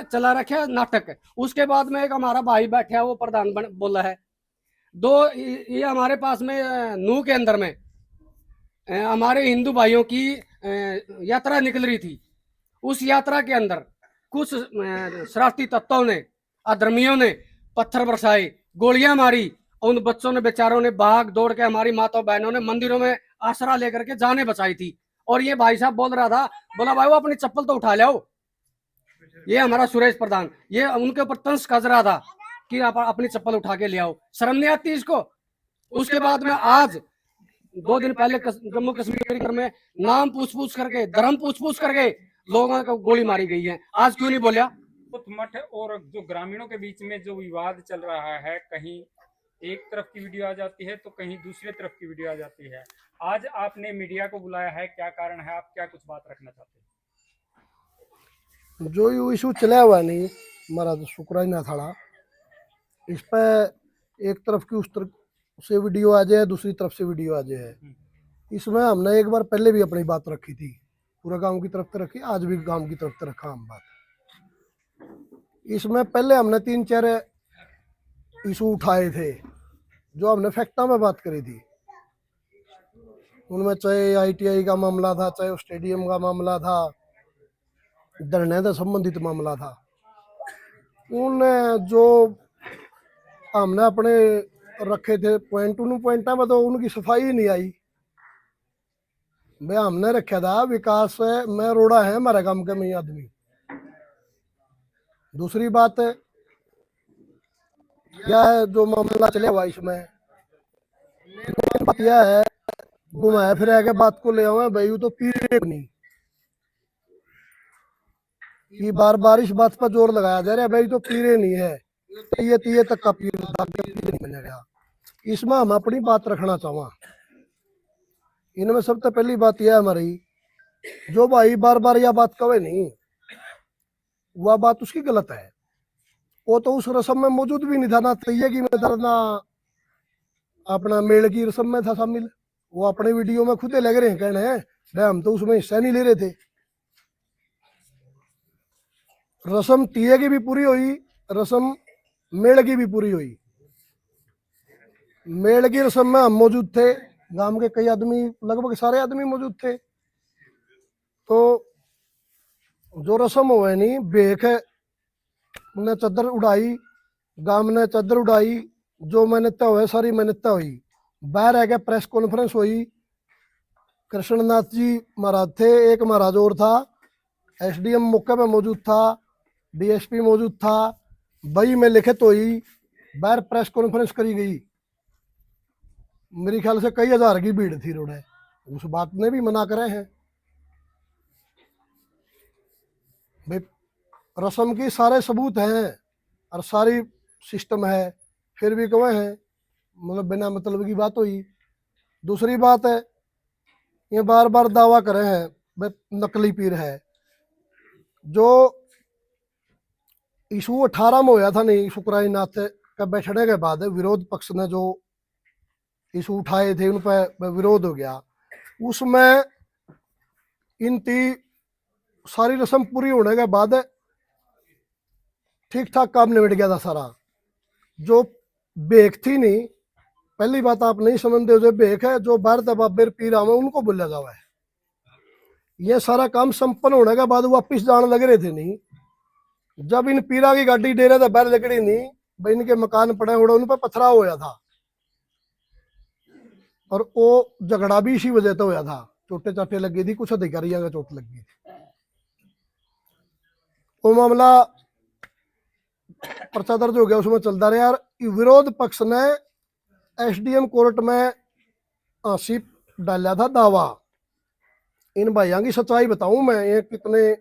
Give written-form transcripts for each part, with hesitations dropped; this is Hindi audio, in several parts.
चला रखा नाटक। उसके बाद में एक हमारा भाई बैठा है, वो प्रधान बोला है। दो ये हमारे पास में नू के अंदर में हमारे हिंदू भाइयों की यात्रा निकल रही थी। उस यात्रा के अंदर कुछ शरारती तत्वों ने, अधर्मियों ने पत्थर बरसाए, गोलियां मारी। उन बच्चों ने, बेचारों ने भाग दौड़ के, हमारी माता बहनों ने मंदिरों में आसरा लेकर के जाने बचाई थी। और ये भाई साहब बोल रहा था, बोला भाई वो अपनी चप्पल तो उठा लाओ। ये हमारा सुरेश प्रधान, ये उनके ऊपर तंज कस रहा था कि आप अपनी चप्पल उठा के ले आओ। शर्म नहीं आती इसको? उसके बाद में आज 2 दिन पहले जम्मू कश्मीर में नाम पूछ करके, धर्म पूछ करके लोगों को गोली मारी गई है। आज क्यों नहीं बोलिया? मठ और जो ग्रामीणों के बीच में जो विवाद चल रहा है, कहीं एक तरफ की वीडियो आ जाती है तो कहीं दूसरे तरफ की वीडियो आ जाती है। आज आपने मीडिया को बुलाया है, क्या कारण है? आप क्या कुछ बात रखना चाहते हैं? जो इशू चला हुआ नहीं हमारा तो शुक्राना थाड़ा, इस पर एक तरफ की उस तरफ से वीडियो आ जाए, दूसरी तरफ से वीडियो आ जाए। इसमें हमने एक बार पहले भी अपनी बात रखी थी, पूरा गांव की तरफ से रखी, आज भी गांव की तरफ से रखा हम बात। इसमें पहले हमने 3-4 इशू उठाए थे जो हमने फैक्टा में बात करी थी। उनमें चाहे ITI का मामला था, चाहे स्टेडियम का मामला था, धरने से संबंधित मामला था। उन जो हमने अपने रखे थे पॉइंट, उन पॉइंटा में तो उनकी सफाई ही नहीं आई। भाई हमने रखा था विकास में रोड़ा है हमारे काम के में आदमी। दूसरी बात क्या है जो मामला चले हुआ इसमें, बात यह है घुमाया फिर के बात को ले आवे भाई, तो पीरे नहीं कि बार बार इस बात पर जोर लगाया जा रहा है भाई तो पीरे नहीं है, तीये तक का पीर नहीं बनेगा। इसमें हम अपनी बात रखना चाहवा। इनमें सबसे पहली बात यह हमारी, जो भाई बार बार यह बात कहे नहीं, वह बात उसकी गलत है। वो तो उस रस्म में मौजूद भी नहीं था, ना तैयगी में था, ना अपना मेल की रस्म में था शामिल। वो अपने वीडियो में खुदे लग रहे हैं कहने हैं भाई हम तो उसमें हिस्सा नहीं ले रहे थे। रस्म तीये की भी पूरी हुई, रस्म मेल की भी पूरी हुई। मेल की रस्म में हम मौजूद थे, गांव के कई आदमी, लगभग सारे आदमी मौजूद थे। तो जो रस्म हुए नहीं, बेख ने चादर उड़ाई, गांव ने चादर उड़ाई, जो मान्यता हुए सारी मान्यता हुई। बाहर आके प्रेस कॉन्फ्रेंस हुई, कृष्णनाथ जी महाराज थे, एक महाराज और था, SDM मौके पे मौजूद था, DSP मौजूद था, बई में लिखित हुई, बाहर प्रेस कॉन्फ्रेंस करी गई। मेरे ख्याल से कई हजार की भीड़ थी रोड है, उस बात में भी मना करे हैं भाई। रस्म की सारे सबूत हैं और सारी सिस्टम है, फिर भी कहे हैं मतलब बिना मतलब की बात हुई। दूसरी बात है, ये बार बार दावा करे हैं भाई नकली पीर है। जो इशू 18 में होया था नहीं, शुक्राईनाथ का बैठने के बाद विरोध पक्ष ने जो इशू उठाए थे उन पर विरोध हो गया। उसमें इनकी सारी रस्म पूरी होने के बाद ठीक ठाक काम निबट गया था सारा। जो बेख थी नहीं, पहली बात आप नहीं समझते, जो बेख है जो बाहर दबाबेर पीर आवे उनको बोला जावा है। ये सारा काम संपन्न होने के बाद वापिस जाने लग रहे थे नहीं, जब इन पीरा की गाड़ी डेरे तो बाहर लकड़ी नहीं भाई, इनके मकान पड़े उड़े, उन पर पथराव होया था। और वो झगड़ा भी इसी वजह से होया था, चोटे चाटे लगी थी, कुछ अधिकारियों का चोट लगी थी। वो मामला पर्चा दर्ज हो गया, उसमें चलता रहा यार। विरोध पक्ष ने SDM कोर्ट में आंसी डाला था दावा। इन भाइयों की सच्चाई बताऊं मैं, ये कितने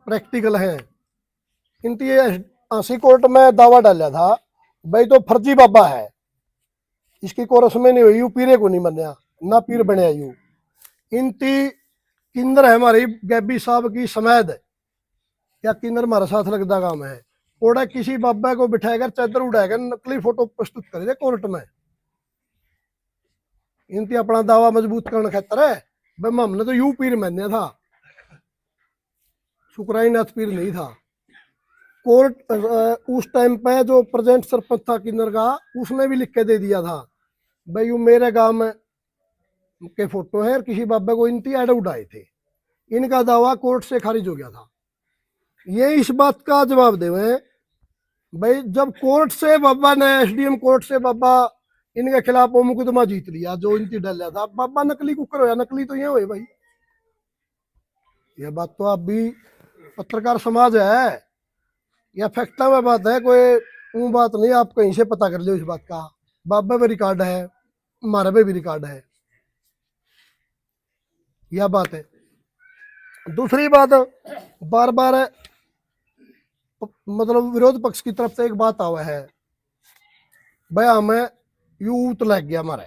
प्रैक्टिकल हैं। इनकी आंसी कोर्ट में दावा डाला था भाई तो फर्जी बाबा है, इसकी कोई रस्में नहीं हुई, यू पीरे को नहीं मनया, ना पीर बनया यू। इनकी किन्नर है हमारी गैबी साहब की समेद, या किन्नर हमारे साथ लगता काम है, ओड़ा किसी बाबा को बिठाएगा, चादर उड़ाएगा, नकली फोटो प्रस्तुत करेगा कोर्ट में। इनकी अपना दावा मजबूत करने खातर है भाई हमने तो यू पीर मान्या था, शुक्राईनाथ पीर नहीं था। कोर्ट उस टाइम पे जो प्रेजेंट सरपंच था किन्नर का, उसने भी लिख के दे दिया था भाई वो मेरे गांव में के फोटो है और किसी बाबा को इनती एड उठाए थे। इनका दावा कोर्ट से खारिज हो गया था। ये इस बात का जवाब दे भाई जब कोर्ट से बाबा ने, एसडीएम कोर्ट से बाबा इनके खिलाफ वो मुकदमा जीत लिया जो इनती डाला था, बाबा नकली कुकर होया, नकली तो ये हुए भाई। ये बात तो आप भी पत्रकार समाज है, या फैक्टा में बात है, कोई वो बात नहीं आप कहीं से पता कर लो इस बात का। बाबा पे रिकॉर्ड है, हमारे पे भी रिकॉर्ड है, यह बात है। दूसरी बात, बार बार मतलब विरोध पक्ष की तरफ से एक बात आवा है भाई हमें यूथ लग गया हमारे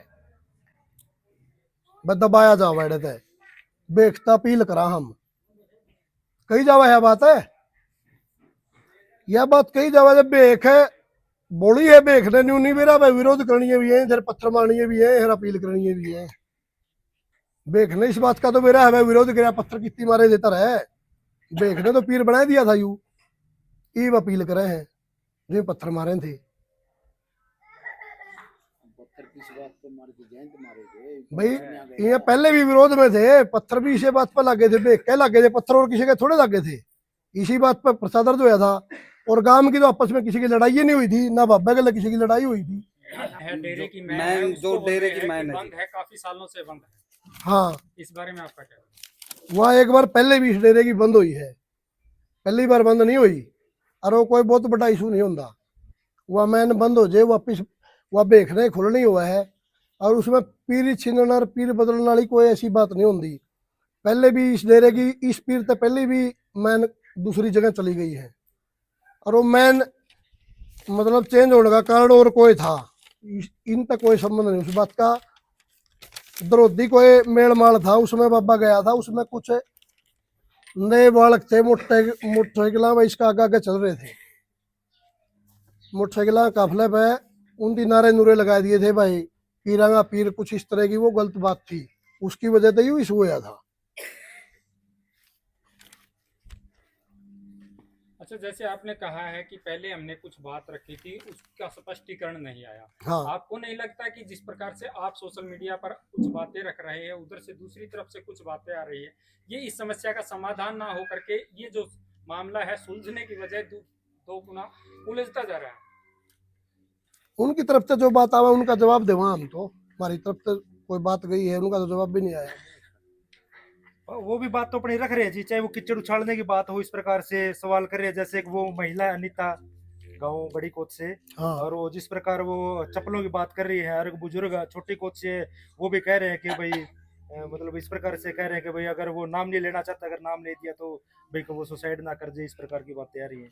दबाया जावा थे बेखता अपील करा हम कही जावा है बात है। यह बात कही जावा जब बेख है बोली है, बेखने नहीं मेरा भाई विरोध करनी है भी है, इधर पत्थर मारनी है भी है, इधर अपील करनी है भी है। बेखने इस बात का तो मेरा है भाई विरोध कराया, पत्थर कितनी मारे देता रहे। बेखने तो पीर बना दिया था यू, ईब अपील करे हैं जो पत्थर मारे थे भाई। ये पहले भी विरोध में थे, पत्थर भी इसी बात पर लगे थे, बेख के लगे थे पत्थर, और किसी के थोड़े लगे थे। इसी बात पर प्रसाद दर्ज होया था, और गांव की तो आपस में किसी की लड़ाई ही नहीं हुई थी, ना बाबा के किसी की लड़ाई हुई थी। है डेरे की मैन, जो डेरे की मैन बंद है, काफी सालों से बंद है। हाँ, इस बारे में आपका क्या? वहाँ एक बार पहले भी इस डेरे की बंद हुई है, पहली बार बंद नहीं हुई, और वो कोई बहुत बड़ा इशू नहीं होता। वह मैन बंद हो जाए वापिस वह बेखने खुल नहीं हुआ है, और उसमें पीर छीनना और पीर बदलने वाली कोई ऐसी बात नहीं होती। पहले भी इस डेरे की इस पीर से पहले भी मैन दूसरी जगह चली गई है, और वो मैन मतलब चेंज होने का कारण और कोई था, इन तक कोई संबंध नहीं उस बात का। द्रोधी कोई मेल माल था, उसमें बाबा गया था, उसमें कुछ नए बालक थे, मोटरसाइकिल इसका आगे आगे चल रहे थे, मोटरसाइकिल काफले पे उनकी नारे नूरे लगा दिए थे भाई पीरांगा पीर, कुछ इस तरह की वो गलत बात थी, उसकी वजह से ही इशू हुआ था। अच्छा, जैसे आपने कहा है कि पहले हमने कुछ बात रखी थी, उसका स्पष्टीकरण नहीं आया। हाँ, आपको नहीं लगता कि जिस प्रकार से आप सोशल मीडिया पर कुछ बातें रख रहे हैं, उधर से दूसरी तरफ से कुछ बातें आ रही है, ये इस समस्या का समाधान ना हो करके ये जो मामला है सुलझने की बजाय दो गुना उलझता जा रहा है? उनकी तरफ से जो बात आवा उनका जवाब देवा हम, तो हमारी तरफ से कोई बात गई है उनका तो जवाब भी नहीं आया। वो भी बात तो अपनी रख रहे हैं जी, चाहे वो कीचड़ उछालने की बात हो, इस प्रकार से सवाल कर रहे हैं, जैसे कि वो महिला अनिता गांव बड़ी कोच से, हाँ, और वो जिस प्रकार वो चप्पलों की बात कर रही है, और एक बुजुर्ग छोटी कोच से वो भी कह रहे हैं कि भाई मतलब इस प्रकार से कह रहे हैं कि भाई अगर वो नाम नहीं लेना चाहता, अगर नाम ले दिया तो भाई को वो सुसाइड ना कर जाए, इस प्रकार की बातें आ रही है।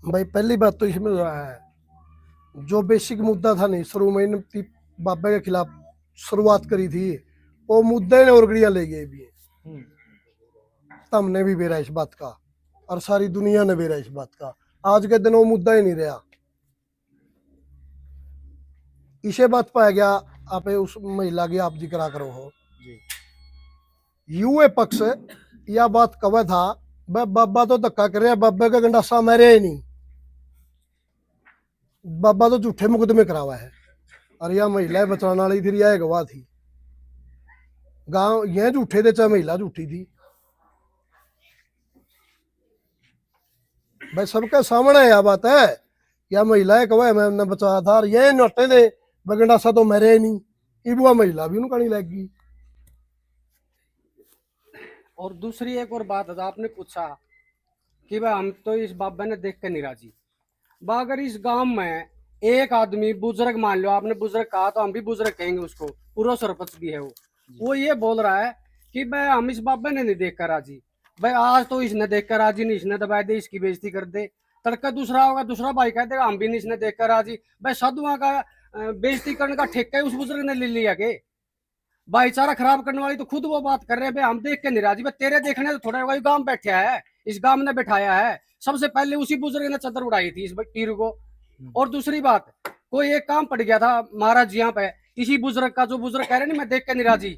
भाई पहली बात तो इसमें है जो बेसिक मुद्दा था नहीं, शुरू में इनकी बाबा के खिलाफ शुरुआत करी थी, वो मुद्दे ने और गड़ियां ले गए भी है। हमने भी बेरा इस बात का, और सारी दुनिया ने बेरा इस बात का, आज के दिन वो मुद्दा ही नहीं रहा। इसे बात पाया गया आप उस महिला की आप जिक्र करो हो यूए पक्ष यह बात कवे था वह बाबा तो धक्का कर रहा, बाबा का गंडासा मेरे ही नहीं, बाबा तो झूठे मुकदमे करावा है, और यह महिला बचाने वाली थी, यह गवाह थी। गांव यह झूठे थे चाहे महिला झूठी थी, भाई सबके सामने यह बात है। यह महिला है कवा मैंने बचाया था, और ये नोटे थे बगंडासा तो मेरे ही नहीं, इबुआ महिला भी उनका नहीं लग गई। और दूसरी एक और बात है, आपने पूछा कि भाई हम तो इस बाबा ने देख कर नहीं राजी। अगर इस गांव में एक आदमी बुजुर्ग, मान लो आपने बुजुर्ग कहा तो हम भी बुजुर्ग कहेंगे उसको, पूरा सरपंच भी है वो ये बोल रहा है कि भाई हम इस बाबा ने नहीं देख कर राजी, भाई आज तो इसने देख कर राजी नहीं, इसने दबा दे, इसकी बेइज्जती कर दे, तड़का दूसरा होगा, दूसरा भाई कह देगा हम भी नहीं इसने देख कर राजी। भाई साधुआ का बेइज्जती करने का ठेका उस बुजुर्ग ने ले लिया के? भाईचारा खराब करने वाली तो खुद वो बात कर रहे हैं, भाई हम देख के नहीं राजी, भाई तेरे देखने तो थोड़ा होगा, गांव बैठा है, इस गांव ने बैठाया है, सबसे पहले उसी बुजुर्ग ने चादर उड़ाई थी इस पीर को। और दूसरी बात, कोई एक काम पड़ गया था महाराज जी यहाँ पे, इसी बुजुर्ग का, जो बुजुर्ग कह रहे नहीं मैं देख के नहीं राजी,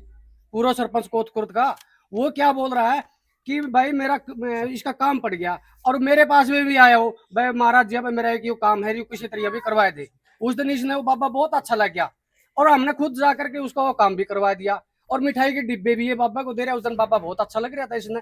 पूरा सरपंच कोतकुर्द का, वो क्या बोल रहा है कि भाई इसका काम पड़ गया, और मेरे पास में भी आया हो, भाई महाराज जी भाई मेरा एक यो काम है, किसी तरीके भी करवा दे। उस दिन इसने वो बाबा बहुत अच्छा लग गया, और हमने खुद जा करके उसका वो काम भी करवा दिया, और मिठाई के डिब्बे भी ये बाबा को दे रहा। उस दिन बाबा बहुत अच्छा लग रहा था इसने,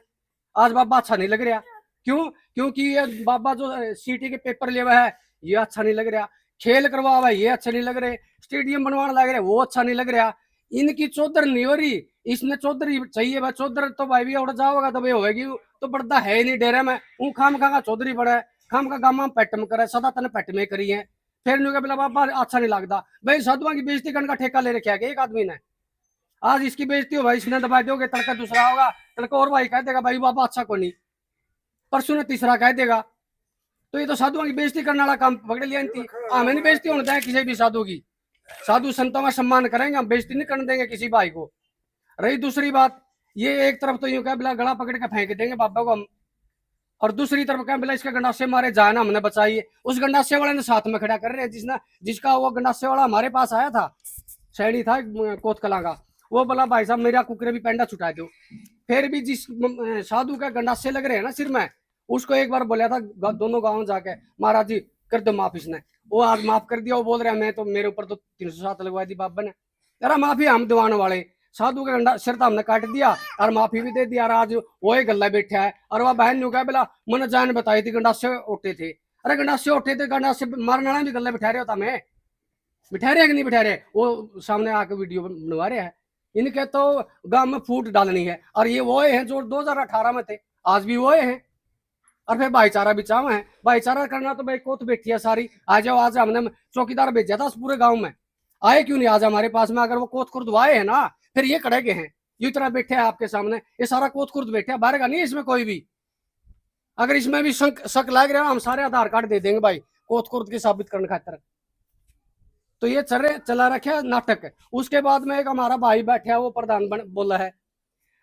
आज बाबा अच्छा नहीं लग रहा। क्यों? क्योंकि ये बाबा जो सीटी के पेपर ले हुआ है ये अच्छा नहीं लग रहा, खेल करवा हुआ है ये अच्छा नहीं लग रहे, स्टेडियम बनवाने लग रहे वो अच्छा नहीं लग रहा। इनकी चौधर नहीं हो रही, इसने चौधरी चाहिए भाई। चौधर तो भाई भी उड़ जाओगा तो भाई होगी, तो बढ़ता है नहीं डेरे में। वो खाम खा चौधरी बड़ा है, खाम का गामा पेट में करे, सदा तने पेट में करी है। फिर नहीं बोला बाबा अच्छा नहीं लगता भाई। साधुआ की बेइज्जती करने का ठेका ले रखा है एक आदमी ने। आज इसकी बेइज्जती हो भाई, इसने दबा दोगे, तड़का दूसरा होगा, तड़का और भाई कह देगा भाई बाबा अच्छा को नहीं, परसों ने तीसरा कह देगा। तो ये तो साधुओं की बेइज्जती करने वाला काम पकड़ लिया इनकी। हमें नहीं बेइज्जती होने देंगे किसी भी साधु की, साधु संतों का सम्मान करेंगे, हम बेइज्जती नहीं करने देंगे किसी भाई को। रही दूसरी बात, ये एक तरफ तो यूं कह बिला गला पकड़ के फेंक देंगे बाबा को हम, और दूसरी तरफ कह बिला इसके गंडासे मारे जाए ना हमने बचाइए। उस गंडासे वाले ने साथ में खड़ा कर रहे हैं, जिसका वो गंडासे वाला हमारे पास आया था, शैडी था कोतकला का, वो बोला भाई साहब मेरा कुकरे भी पेंडा छुटा दो। फिर भी जिस साधु का गंडासे लग रहे हैं ना सिर में, उसको एक बार बोला था दोनों गांव जाके, महाराज जी कर दो माफ इसने, वो आज माफ कर दिया। वो बोल रहे हैं मैं तो, मेरे ऊपर तो 307 लगवा दी बाबा ने। अरे माफी हम दीवान वाले, साधु का गंडा सिर तो हमने काट दिया और माफी भी दे दिया, और आज वो ही गला बैठा है। और वह बहन ने कहा बोला मैंने जान बताई थी गंडासे उठे थे। अरे गंडासे उठे थे, गंडासे मारने वाला भी गला बिठा रहे होता, मैं बिठा रहे कि नहीं बिठा रहे, वो सामने आके वीडियो बनवा रहे हैं। इनके तो गांव में फूट डालनी है, और ये वो हैं जो 2018 में थे, आज भी वो हैं। और फिर भाईचारा बिचाव है, भाईचारा करना तो भाई कोत बैठी है सारी, आ जाओ। आज हमने चौकीदार भेजा था पूरे गांव में, आए क्यों नहीं आज हमारे पास में? अगर वो कोत खुर्द आए हैं ना, फिर ये खड़े के हैं, ये तरह बैठे हैं आपके सामने, ये सारा कोत खुर्द बैठे हैं, बाहर का नहीं इसमें कोई भी। अगर इसमें भी शक लग रहा है, हम सारे आधार कार्ड दे देंगे भाई कोत खुर्द के साबित करने खातिर। तो ये चला रखे नाटक। उसके बाद में एक हमारा भाई बैठा है, वो प्रधान बोला है,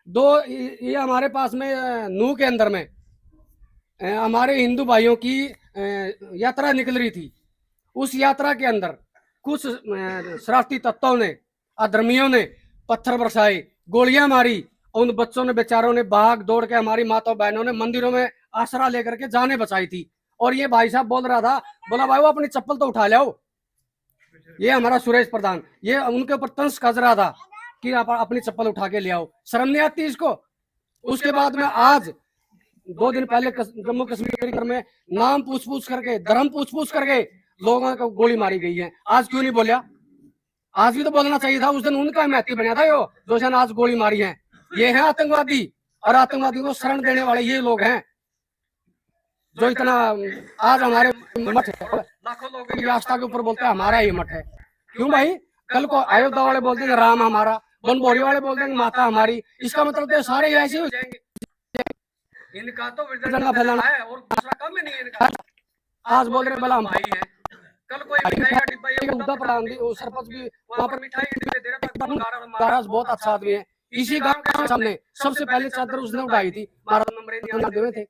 ये हमारे पास में नू के अंदर में हमारे हिंदू भाइयों की यात्रा निकल रही थी। उस यात्रा के अंदर कुछ शरारती तत्वों ने, अधर्मियों ने पत्थर बरसाए, गोलियां मारी, उन बच्चों ने बेचारों ने भाग दौड़ के, हमारी माता बहनों ने मंदिरों में आसरा लेकर के जाने बचाई थी। और ये भाई साहब बोल रहा था, बोला भाई वो अपनी चप्पल तो उठा लाओ। ये हमारा सुरेश प्रधान, ये उनके ऊपर तंज कस रहा था कि आप अपनी चप्पल उठा के ले आओ, शर्म नहीं आती इसको। उसके बाद में आज 2 दिन पहले जम्मू कश्मीर में नाम पूछ करके, धर्म पूछ करके लोगों को गोली मारी गई है। आज क्यों नहीं बोलिया? आज भी तो बोलना चाहिए था। उस दिन उनका महती बना था यो, जो आज गोली मारी है। ये है आतंकवादी, और आतंकवादी को शरण देने वाले ये लोग हैं, जो इतना आज हमारे मठ है, लाखों लोग की आस्था के ऊपर बोलते हैं हमारा ही मठ है। क्यों भाई? कल को अयोध्या वाले बोल देंगे राम हमारा, बनभोरी वाले बोल देंगे माता हमारी। इसका मतलब तो सारे ऐसे हो जाएंगे। इनका तो विरजन फैलाना है और दूसरा काम ही नहीं है इनका। आज बोल रहे भला हम भाई हैं, कल कोई मिठाई का डिब्बा, ये मुद्दा प्रधान दी, सरपंच भी वहां पर मिठाई के डिब्बे दे रहा था। महाराज बहुत अच्छा आदमी है, इसी गांव के सामने सबसे पहले चादर उसने उठाई थी, महाराज नंबर थे।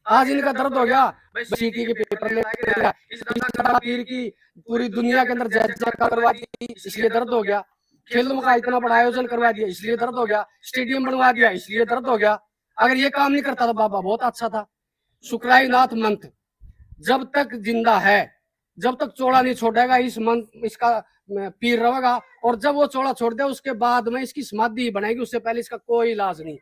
आज इनका दर्द हो गया, सीटी के पेपर ले गया, इस पीर की पूरी दुनिया के अंदर जय जयकार करवा दी, इसलिए दर्द हो गया। खेलों का इतना बड़ा आयोजन करवा दिया, इसलिए दर्द हो गया। स्टेडियम बनवा दिया, इसलिए दर्द हो गया। अगर ये काम नहीं करता तो बाबा बहुत अच्छा था। शुक्राईनाथ मंत्र जब तक जिंदा है, जब तक चोड़ा नहीं छोड़ेगा, इस मंत्र इसका पीर रहेगा। और जब वो चोड़ा छोड़ दे, उसके बाद में इसकी समाधि बनेगी, उससे पहले इसका कोई इलाज नहीं।